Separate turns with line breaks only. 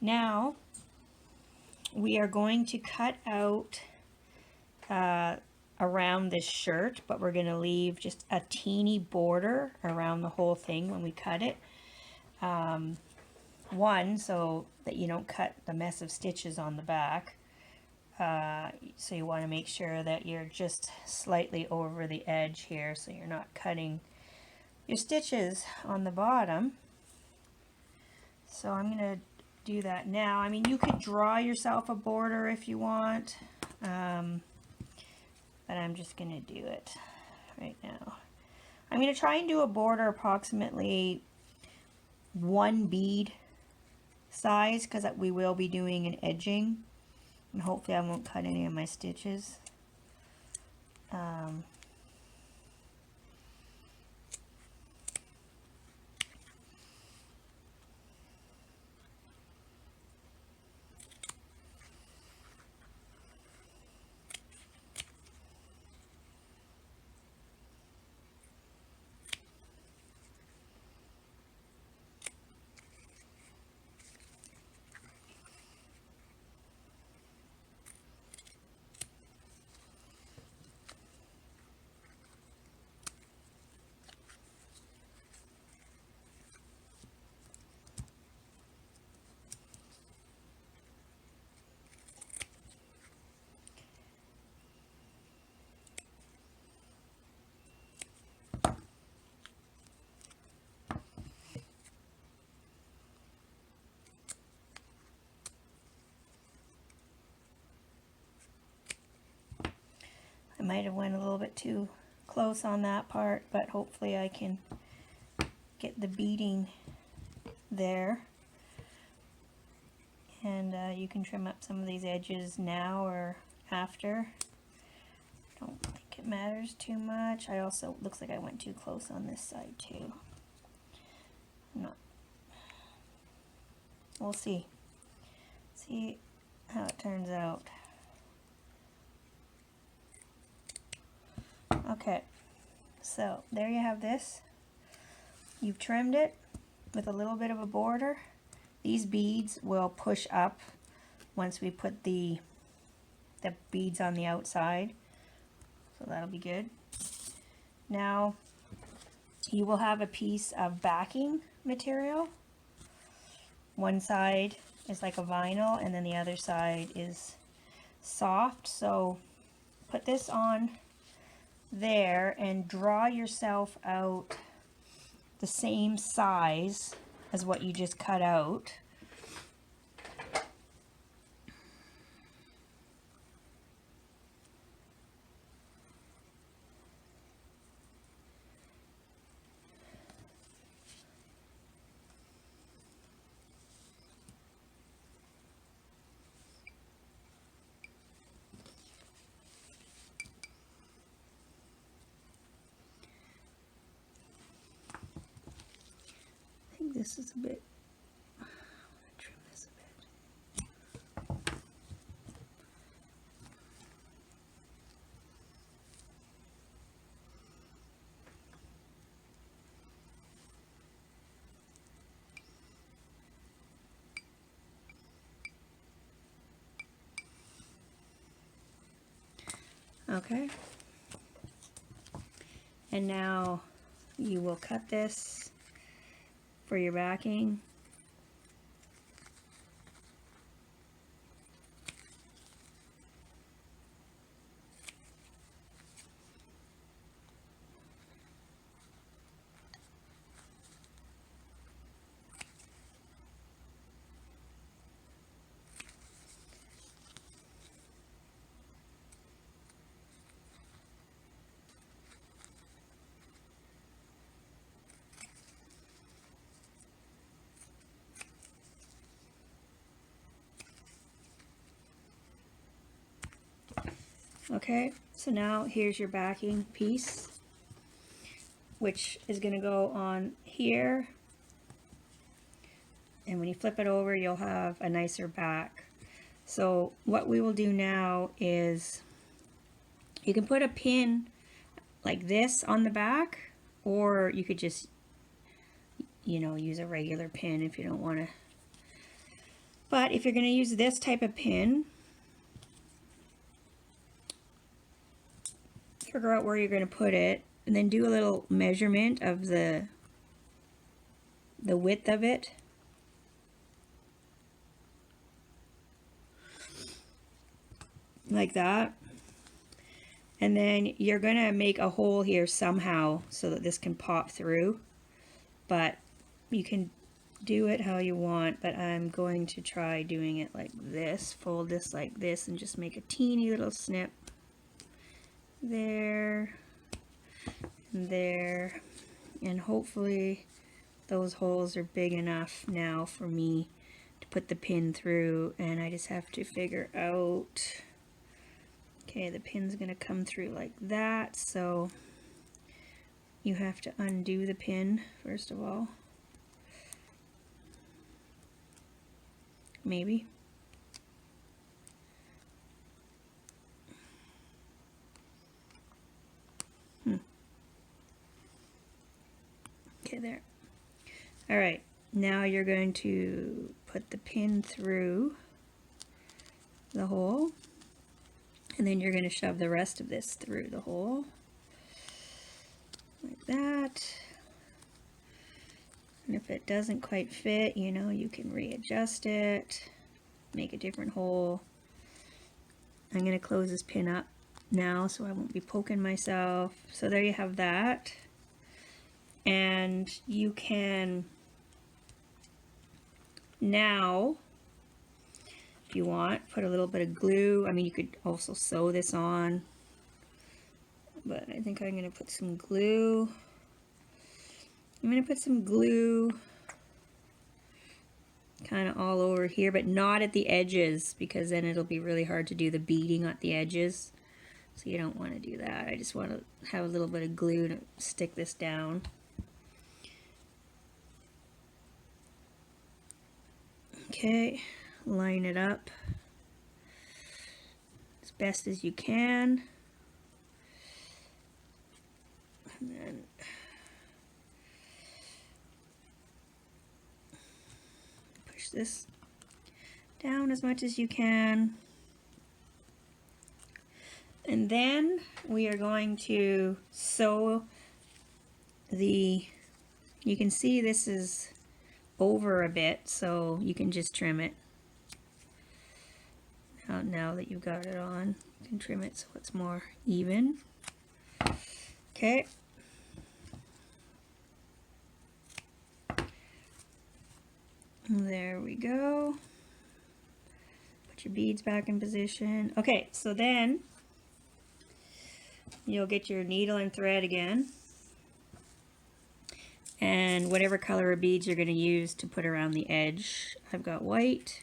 Now we are going to cut out around this shirt, but we're going to leave just a teeny border around the whole thing when we cut it. One, so that you don't cut the mess of stitches on the back. So you want to make sure that you're just slightly over the edge here, so you're not cutting your stitches on the bottom. So I'm going to do that now. I mean, you could draw yourself a border if you want, but I'm just going to do it right now. I'm going to try and do a border approximately 1 bead size, because we will be doing an edging, and hopefully I won't cut any of my stitches. I might have went a little bit too close on that part, but hopefully I can get the beading there. And you can trim up some of these edges now or after. Don't think it matters too much. I also, looks like I went too close on this side too. I'm not, we'll see. See how it turns out. Okay, so there you have this. You've trimmed it with a little bit of a border. These beads will push up once we put the beads on the outside, so that'll be good. Now you will have a piece of backing material. One side is like a vinyl and then the other side is soft, so put this on there and draw yourself out the same size as what you just cut out. I think this is a bit, I'm going to trim this a bit. Okay, and now you will cut this for your backing. Okay, so now here's your backing piece, which is going to go on here, and when you flip it over you'll have a nicer back. So what we will do now is you can put a pin like this on the back, or you could just, you know, use a regular pin if you don't want to But if you're going to use this type of pin, figure out where you're going to put it, and then do a little measurement of the width of it. Like that. And then you're going to make a hole here somehow so that this can pop through. But you can do it how you want, but I'm going to try doing it like this. Fold this like this and just make a teeny little snip. There. And there. And hopefully those holes are big enough now for me to put the pin through, and I just have to figure out, okay, the pin's going to come through like that, so you have to undo the pin first of all. Maybe. Okay, there. All right, now you're going to put the pin through the hole, and then you're going to shove the rest of this through the hole, like that. And if it doesn't quite fit, you know, you can readjust it, make a different hole. I'm going to close this pin up now so I won't be poking myself. So there you have that. And you can now, if you want, put a little bit of glue. I mean, you could also sew this on, but I think I'm going to put some glue. I'm going to put some glue kind of all over here, but not at the edges, because then it'll be really hard to do the beading at the edges. So you don't want to do that. I just want to have a little bit of glue to stick this down. Okay, line it up as best as you can. And then push this down as much as you can. And then we are going to sew the, you can see this is over a bit, so you can just trim it. Now that you've got it on, you can trim it so it's more even. Okay. There we go. Put your beads back in position. Okay, so then you'll get your needle and thread again, and whatever color of beads you're going to use to put around the edge. I've got white,